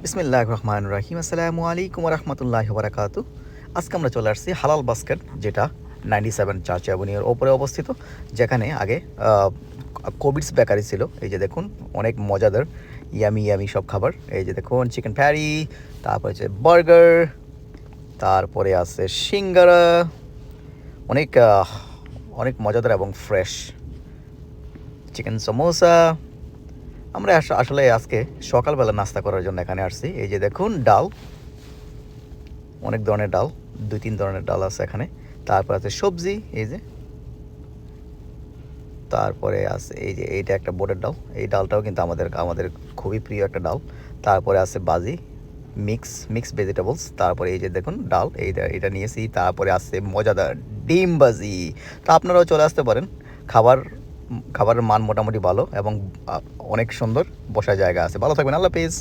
বিসমিল্লাহির রহমানির রহিম। আসসালামু আলাইকুম ওয়া রাহমাতুল্লাহি ওয়া বারাকাতুহু। আজকে আমরা চলে আসছি হালাল বাস্কেট, যেটা 97 চার্চ অ্যাভিনিউর ওপরে অবস্থিত, যেখানে আগে কোবিডস বেকারি ছিল। এই যে দেখুন, অনেক মজাদার ইয়ামি ইয়ামি সব খাবার। এই যে দেখুন, চিকেন প্যারি, তারপরে হচ্ছে বার্গার, তারপরে আছে সিঙ্গারা, অনেক অনেক মজাদার এবং ফ্রেশ চিকেন সমোসা। আমরা আসলে আজকে সকালবেলা নাস্তা করার জন্য এখানে আসছি। এই যে দেখুন, ডাল, অনেক ধরনের ডাল, 2-3 ধরনের ডাল আছে এখানে। তারপর আছে সবজি, এই যে। তারপরে আছে এই যে এইটা একটা বোটের ডাল, এই ডালটাও কিন্তু আমাদের আমাদের খুবই প্রিয় একটা ডাল। তারপরে আছে বাজি, মিক্স ভেজিটেবলস। তারপরে এই যে দেখুন ডাল, এইটা নিয়েছি। তারপরে আছে মজাদার ডিম বাজি। তো আপনারাও চলে আসতে পারেন। খাবারের মান মোটামুটি ভালো এবং অনেক সুন্দর বসার জায়গা আছে। ভালো থাকবেন, আল্লাহ হাফেজ।